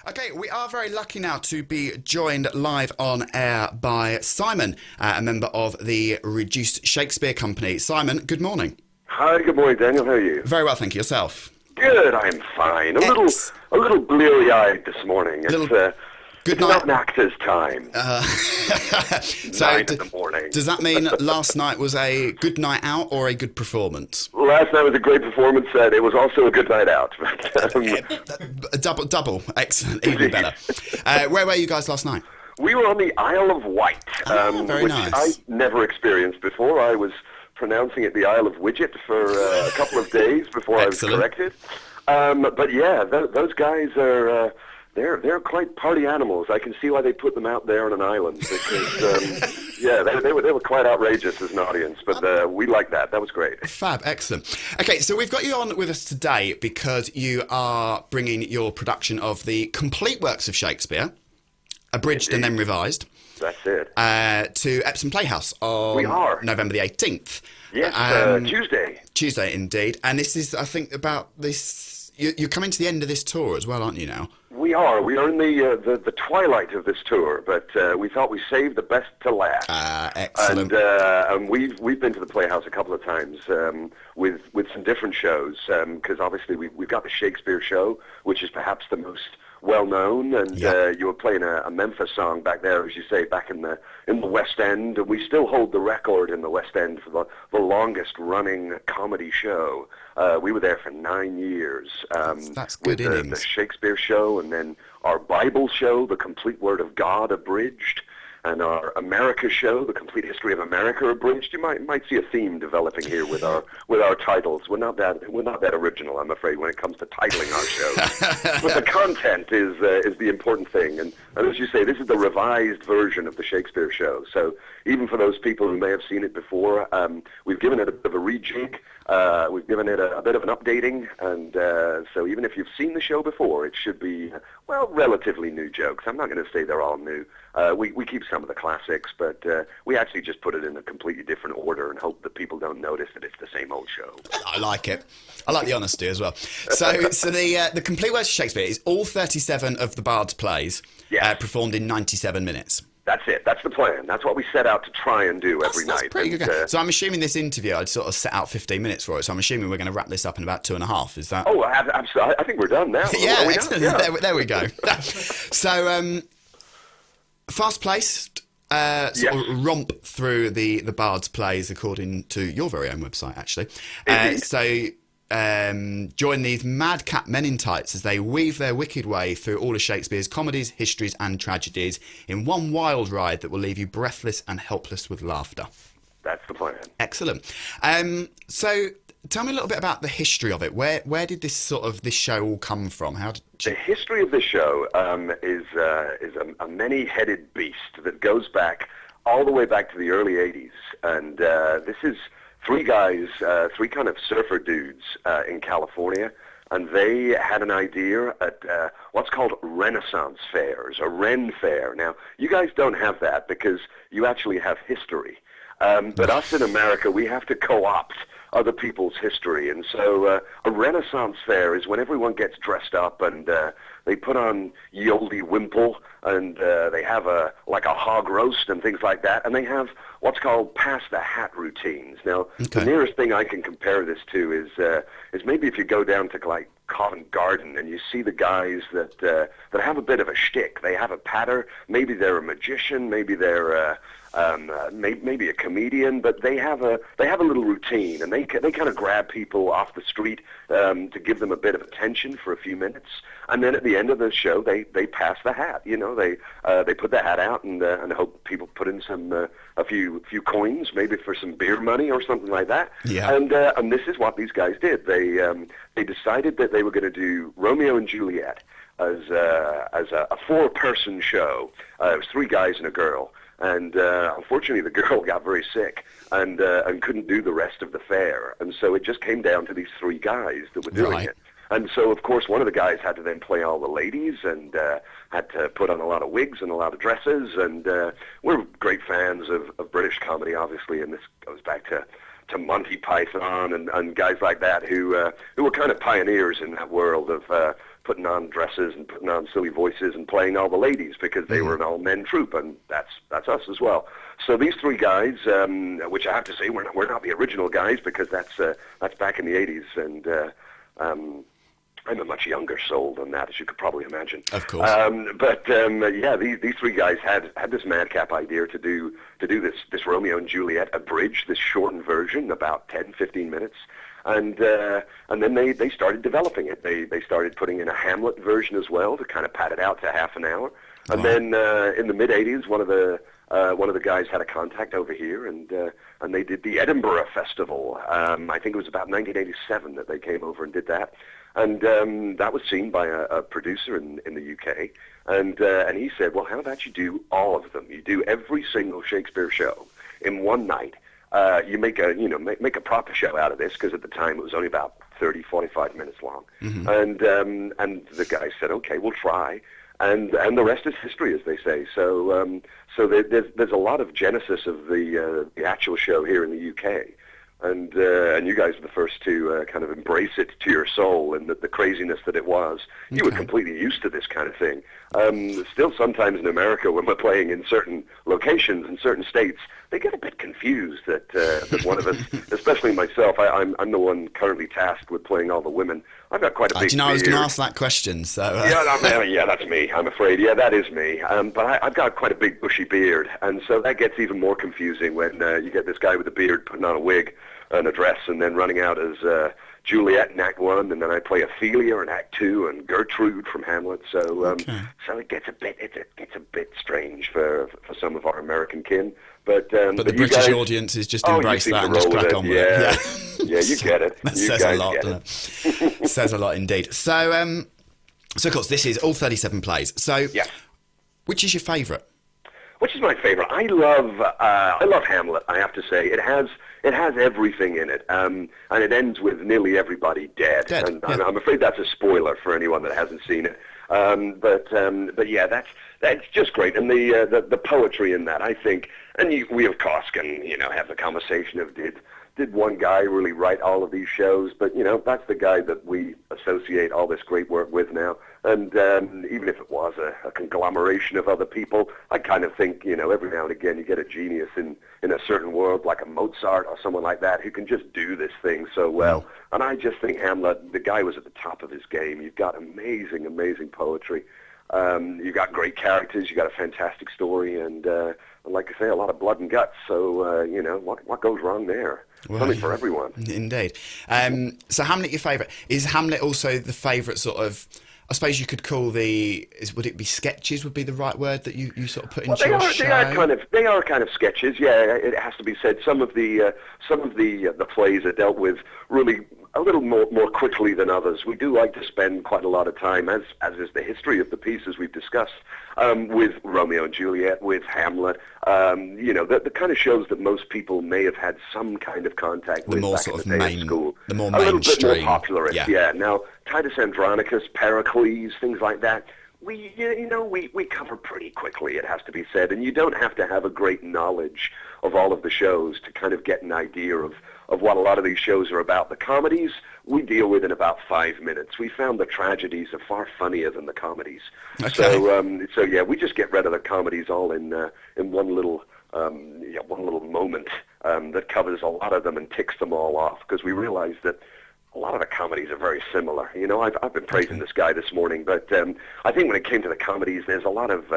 Okay, we are very lucky now to be joined live on air by Simon, a member of the Reduced Shakespeare Company. Simon, good morning. Hi, good morning, Daniel. How are you? Very well, thank you. Yourself? Good, I'm fine. A little bleary-eyed this morning. Good It's night. not an actor's time. So 9 in the morning. Does that mean last night was a good night out or a good performance? Last night was a great performance, and it was also a good night out. Double. Excellent. Even better. Where were you guys last night? We were on the Isle of Wight, very which nice. I never experienced before. I was pronouncing it the Isle of Widget for a couple of days before Excellent. I was corrected. But yeah, those guys are... They're quite party animals. I can see why they put them out there on an island because, they were quite outrageous as an audience. But we liked that. That was great. Fab, excellent. Okay, so we've got you on with us today because you are bringing your production of the complete works of Shakespeare, abridged and then revised, That's it. to Epsom Playhouse on We are. November the 18th. Yes, Tuesday. Tuesday, indeed. And this is, I think, about this... You're coming to the end of this tour as well, aren't you now? We are. We are in the twilight of this tour, but we thought we saved the best to last. Excellent. And we've been to the Playhouse a couple of times with some different shows because obviously we've got the Shakespeare show, which is perhaps the most well known, and you were playing a Memphis song back there, as you say, back in the West End. We still hold the record in the West End for the longest running comedy show. We were there for 9 years. That's good with innings. the Shakespeare show, and then our Bible show, The Complete Word of God Abridged, and our America show, The Complete History of America Abridged. You might see a theme developing here with our titles. We're not that original, I'm afraid, when it comes to titling our shows. But the content is the important thing. And as you say, this is the revised version of the Shakespeare show. So even for those people who may have seen it before, we've given it a bit of a rejig. We've given it a bit of an updating, and so even if you've seen the show before, it should be, relatively new jokes. I'm not going to say they're all new. We keep some of the classics, but we actually just put it in a completely different order and hope that people don't notice that it's the same old show. I like it. I like the honesty as well. So the complete works of Shakespeare is all 37 of the Bard's plays performed in 97 minutes. That's it. That's the plan. That's what we set out to try and do every night. That's pretty good. So I'm assuming this interview, I'd sort of set out 15 minutes for it. So I'm assuming we're going to wrap this up in about 2.5. Is that? Oh, absolutely. I think we're done now. Yeah, Are we excellent. done? Yeah. There we go. So, fast-paced, sort of romp through the Bard's plays according to your very own website, actually. Join these madcap men in tights as they weave their wicked way through all of Shakespeare's comedies, histories and tragedies in one wild ride that will leave you breathless and helpless with laughter. That's the plan. Excellent. So tell me a little bit about the history of it. Where did this show all come from? The history of the show is a many-headed beast that goes back all the way back to the early 80s. And this is three guys, three kind of surfer dudes in California, and they had an idea at what's called Renaissance fairs, a Ren fair. Now, you guys don't have that because you actually have history. But us in America, we have to co-opt other people's history. And so a Renaissance fair is when everyone gets dressed up and they put on Ye Olde Wimple, and they have a hog roast and things like that. And they have what's called pass the hat routines. Now, the nearest thing I can compare this to is maybe if you go down to like Covent Garden and you see the guys that have a bit of a shtick. They have a patter. Maybe they're a magician. Maybe they're maybe a comedian, but they have a little routine, and they kind of grab people off the street to give them a bit of attention for a few minutes, and then at the end of the show they pass the hat. You know, they put the hat out and hope people put in a few coins, maybe for some beer money or something like that. Yeah. And this is what these guys did. They decided that they were going to do Romeo and Juliet as a 4-person show. It was 3 guys and a girl. And unfortunately, the girl got very sick and couldn't do the rest of the fair. And so it just came down to these 3 guys that were doing it. And so, of course, one of the guys had to then play all the ladies and had to put on a lot of wigs and a lot of dresses. And we're great fans of British comedy, obviously, and this goes back to Monty Python and guys like that who were kind of pioneers in that world of putting on dresses and putting on silly voices and playing all the ladies because they were an all-men troupe, and that's us as well. So these three guys, which I have to say we're not the original guys because that's back in the 80s, and I'm a much younger soul than that, as you could probably imagine. Of course. These three guys had this madcap idea to do this Romeo and Juliet abridged, this shortened version, about 10, 15 minutes. And then they started developing it. They started putting in a Hamlet version as well to kind of pad it out to half an hour. And then in the mid-'80s, one of the guys had a contact over here, and they did the Edinburgh Festival. I think it was about 1987 that they came over and did that. And that was seen by a producer in the UK. And he said, well, how about you do all of them? You do every single Shakespeare show in one night. You make a proper show out of this, because at the time it was only about 30, 45 minutes long. Mm-hmm. And the guy said, okay, we'll try. And the rest is history, as they say. So there's a lot of genesis of the actual show here in the UK. And you guys are the first to kind of embrace it to your soul, and the craziness that it was. Okay. You were completely used to this kind of thing. Still, sometimes in America, when we're playing in certain locations in certain states, they get a bit confused that one of us, especially myself, I'm the one currently tasked with playing all the women. I've got quite a big beard. I was going to ask that question. So yeah, that's me. I'm afraid. Yeah, that is me. But I've got quite a big bushy beard, and so that gets even more confusing when you get this guy with a beard putting on a wig and a dress, and then running out as Juliet in Act 1, and then I play Ophelia in Act 2, and Gertrude from Hamlet. So so it gets a bit strange for some of our American kin. But the British audience is just embrace that and just crack on with it. Yeah, you get it. That says a lot, doesn't it? Says a lot indeed. So of course, this is all 37 plays. So which is your favourite? Which is my favorite? I love Hamlet. I have to say, it has everything in it, and it ends with nearly everybody dead. And I'm afraid that's a spoiler for anyone that hasn't seen it. But yeah, that's just great, and the poetry in that, I think. And we of course can have the conversation of did one guy really write all of these shows? But that's the guy that we associate all this great work with now. And even if it was a conglomeration of other people, I kind of think every now and again you get a genius in a certain world, like a Mozart or someone like that, who can just do this thing so well. And I just think Hamlet, the guy was at the top of his game. You've got amazing poetry. You've got great characters. You've got a fantastic story, and like I say, a lot of blood and guts. So what goes wrong there? Something for everyone. Indeed. So Hamlet, your favourite. Is Hamlet also the favourite sort of, I suppose you could call would it be sketches would be the right word that you sort of put into your show? They are kind of sketches, yeah, it has to be said. Some of the plays are dealt with really a little more quickly than others. We do like to spend quite a lot of time, as is the history of the pieces we've discussed, with Romeo and Juliet, with Hamlet, the kind of shows that most people may have had some kind of contact with back in the day at school. The more mainstream. A little bit more popular, yeah. Now, Titus Andronicus, Pericles, things like that, we cover pretty quickly, it has to be said, and you don't have to have a great knowledge of all of the shows to kind of get an idea of what a lot of these shows are about. The comedies we deal with in about 5 minutes. We found the tragedies are far funnier than the comedies. Okay. So yeah, we just get rid of the comedies all in one little moment that covers a lot of them and ticks them all off, because we realize that a lot of the comedies are very similar. I've been praising this guy this morning, but I think when it came to the comedies, there's a lot of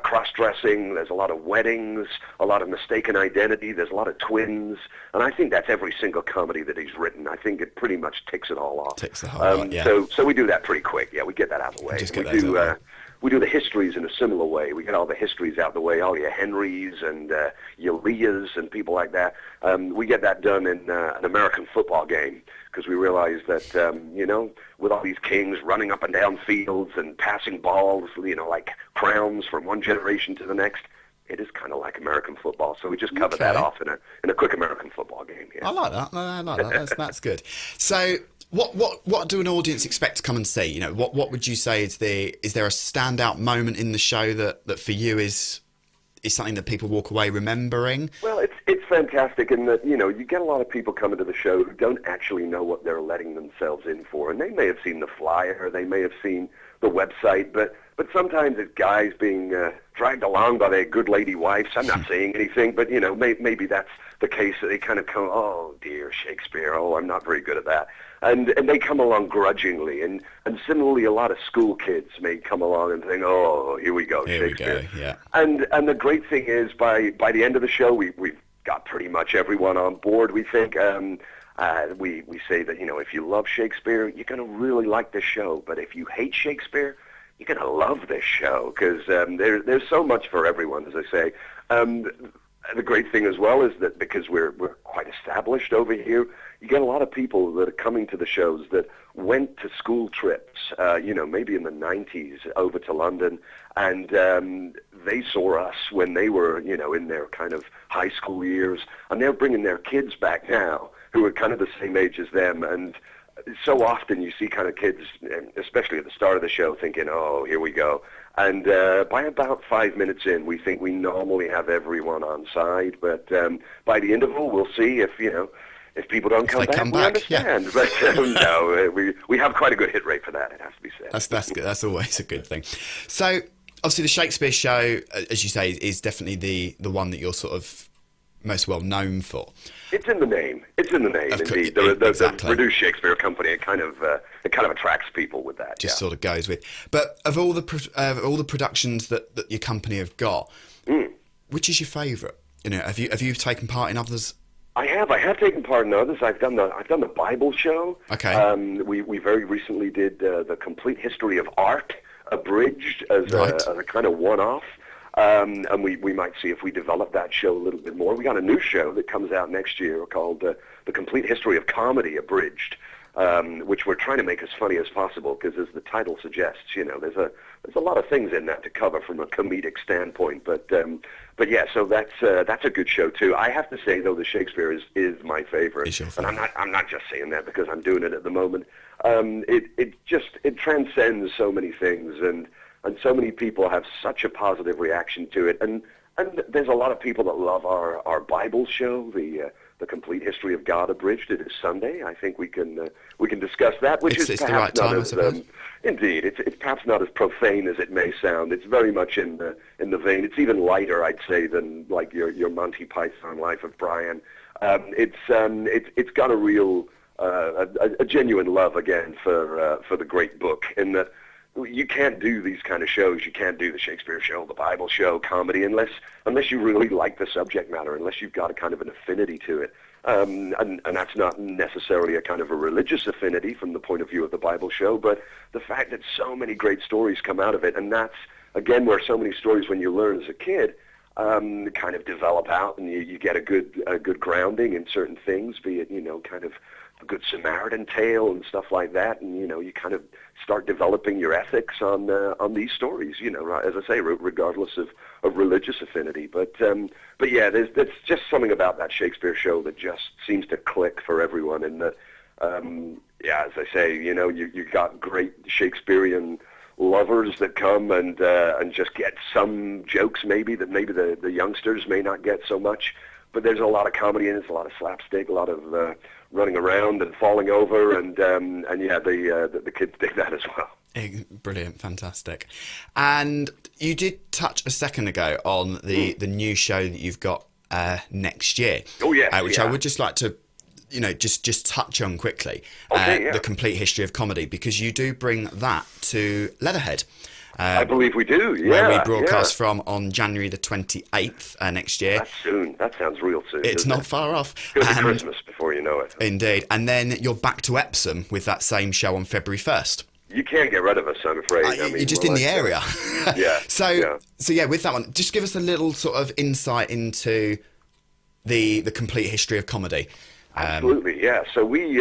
cross-dressing, there's a lot of weddings, a lot of mistaken identity, there's a lot of twins, and I think that's every single comedy that he's written. I think it pretty much ticks it all off. Ticks the whole lot, yeah. So we do that pretty quick. Yeah, we get that out of the way. We do the histories in a similar way. We get all the histories out of the way, all your Henrys and your Leahs and people like that. We get that done in an American football game, because we realize that, with all these kings running up and down fields and passing balls, like crowns from one generation to the next, it is kind of like American football. So we just cover that off in a quick American football game. Yeah. I like that. I like that. That's good. So what do an audience expect to come and see? What would you say is there a standout moment in the show that for you is is something that people walk away remembering? Well, it's fantastic in that, you get a lot of people coming to the show who don't actually know what they're letting themselves in for. And they may have seen the flyer, they may have seen the website, but sometimes it's guys being dragged along by their good lady wives. I'm not saying anything, but, maybe that's the case that they kind of come, oh, dear Shakespeare, oh, I'm not very good at that. And they come along grudgingly. And similarly, a lot of school kids may come along and think, oh, here we go, Shakespeare. Here we go, yeah. And the great thing is, by the end of the show, we've got pretty much everyone on board, we think. We say that, if you love Shakespeare, you're going to really like this show. But if you hate Shakespeare, you're going to love this show, because there's so much for everyone, as I say. The great thing as well is that because we're quite established over here, you get a lot of people that are coming to the shows that went to school trips, maybe in the 90s over to London, and they saw us when they were, in their kind of high school years, and they're bringing their kids back now who are kind of the same age as them. And so often you see kind of kids, especially at the start of the show, thinking, oh, here we go. And by about 5 minutes in, we think we normally have everyone on side. But by the interval, we'll see if people don't come back, we understand. Yeah. But no, we have quite a good hit rate for that, it has to be said. That's good. That's always a good thing. So, obviously, the Shakespeare show, as you say, is definitely the one that you're sort of most well known for. It's in the name. Indeed. The Reduced Shakespeare Company, it kind of attracts people with that. Just sort of goes with. But of all the productions that your company have got, which is your favourite? Have you taken part in others? I have taken part in others. I've done the Bible show. Okay. We very recently did the Complete History of Art, abridged as a kind of one-off. And we might see if we develop that show a little bit more. We got a new show that comes out next year called The Complete History of Comedy, abridged, which we're trying to make as funny as possible, because as the title suggests, there's a lot of things in that to cover from a comedic standpoint. But yeah, so that's a good show too. I have to say though, the Shakespeare is my favorite, and I'm not just saying that because I'm doing it at the moment. It transcends so many things, and so many people have such a positive reaction to it. And there's a lot of people that love our Bible show, the Complete History of God abridged. It is Sunday. I think we can discuss that, which is perhaps not as indeed. It's perhaps not as profane as it may sound. It's very much in the vein. It's even lighter, I'd say, than like your Monty Python Life of Brian. It's got a real a genuine love again for the great book, in that you can't do these kind of shows. You can't do the Shakespeare show, the Bible show, comedy, unless you really like the subject matter, unless you've got a kind of an affinity to it. And that's not necessarily a kind of a religious affinity from the point of view of the Bible show, but the fact that so many great stories come out of it, and that's, again, where so many stories, when you learn as a kid, kind of develop out, and you get a good grounding in certain things, be it, kind of a Good Samaritan tale and stuff like that, and you kind of start developing your ethics on these stories, as I say, regardless of religious affinity. But yeah, there's just something about that Shakespeare show that just seems to click for everyone, and that as I say, you got great Shakespearean lovers that come and just get some jokes maybe the youngsters may not get so much. But there's a lot of comedy in it, a lot of slapstick, a lot of running around and falling over, and yeah, the kids dig that as well. Brilliant, fantastic. And you did touch a second ago on the new show that you've got next year. Oh yeah, which I would just like to, just touch on quickly. The Complete History of Comedy, because you do bring that to Leatherhead. I believe we do, yeah. Where we broadcast from on January the 28th next year. That's soon. That sounds real soon. It's not far off. It's going to be Christmas before you know it. Indeed. And then you're back to Epsom with that same show on February 1st. You can't get rid of us, I'm afraid. You're just in the area. Yeah. So with that one, just give us a little sort of insight into the Complete History of Comedy. Absolutely, yeah. So we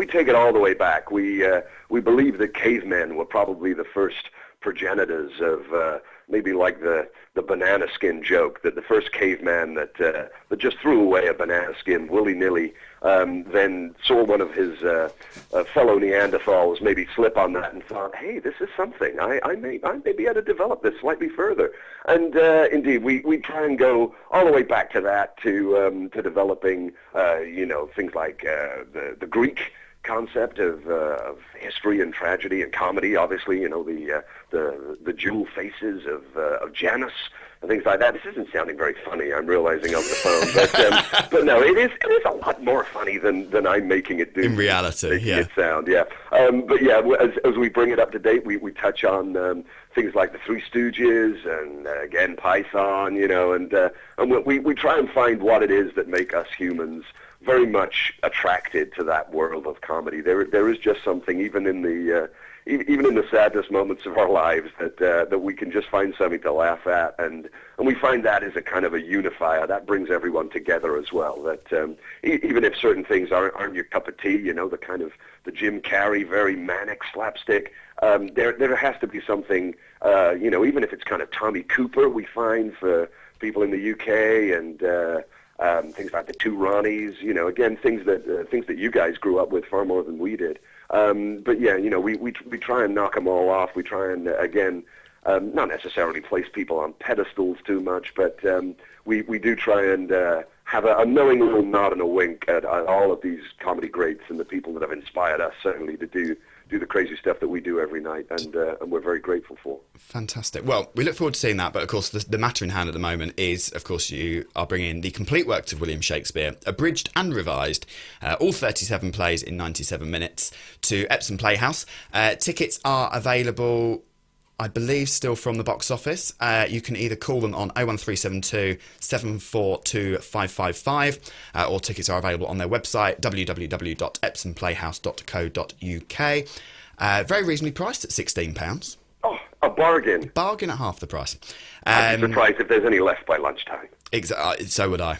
take it all the way back. We believe that cavemen were probably the first progenitors of maybe like the banana skin joke, that the first caveman that just threw away a banana skin willy-nilly, then saw one of his fellow Neanderthals maybe slip on that and thought, hey, this is something. I may be able to develop this slightly further. And indeed, we try and go all the way back to that, to developing, things like the Greek concept of history and tragedy and comedy. Obviously, the jewel faces of Janus and things like that. This isn't sounding very funny, I'm realizing over the phone, but no, it is a lot more funny than I'm making it do. In reality, yeah. It sound, yeah. But yeah, as we bring it up to date, we touch on things like the Three Stooges and again Python, and we try and find what it is that make us humans very much attracted to that world of comedy. There is just something, even in the saddest moments of our lives, that we can just find something to laugh at, and we find that is a kind of a unifier that brings everyone together as well. That even if certain things aren't your cup of tea, the kind of the Jim Carrey very manic slapstick, there has to be something, even if it's kind of Tommy Cooper, we find for people in the UK, and things like the Two Ronnies, again, things that you guys grew up with far more than we did. But yeah, we try and knock them all off. We try and, again, not necessarily place people on pedestals too much, but we do try and have a knowing little nod and a wink at all of these comedy greats and the people that have inspired us, certainly, to do the crazy stuff that we do every night, and we're very grateful for. Fantastic. Well, we look forward to seeing that, but of course the matter in hand at the moment is, of course, you are bringing the complete works of William Shakespeare, abridged and revised, all 37 plays in 97 minutes, to Epsom Playhouse. Tickets are available, I believe, still from the box office. You can either call them on 01372 742 555, or tickets are available on their website, www.epsomplayhouse.co.uk. Very reasonably priced at £16. Oh, a bargain. Bargain at half the price. I'd be surprised if there's any left by lunchtime. Exactly. So would I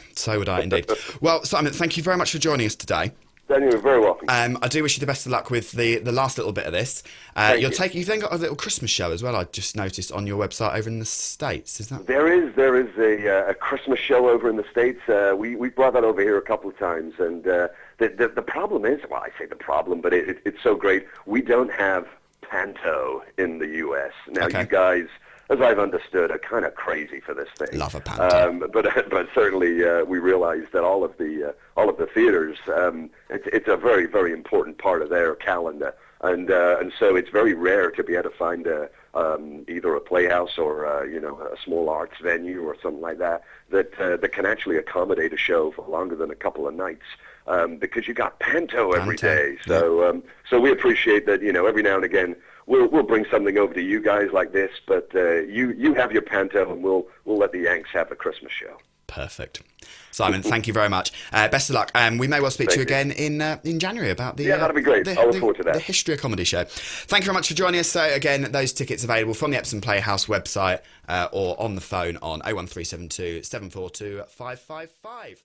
indeed. Well, Simon, thank you very much for joining us today. Daniel, you're very welcome. I do wish you the best of luck with the last little bit of this. You've then got a little Christmas show as well, I just noticed on your website over in the States, is that? There is a Christmas show over in the States. We brought that over here a couple of times, and the problem is, well, I say the problem, but it's so great, we don't have panto in the U.S. Now, okay. You guys, as I've understood, are kind of crazy for this thing. Love a panto. But certainly we realize that all of the theaters, it's a very, very important part of their calendar, and so it's very rare to be able to find either a playhouse or a small arts venue or something like that can actually accommodate a show for longer than a couple of nights. Because you got panto every day, so we appreciate that. Every now and again we'll bring something over to you guys like this, but you have your panto, and we'll let the Yanks have the Christmas show. Perfect, Simon. Thank you very much. Best of luck. We may well speak to you again in January about the that'll be great. I look forward to that. The History of Comedy show. Thank you very much for joining us. So again, those tickets available from the Epsom Playhouse website or on the phone on 01372 742 555.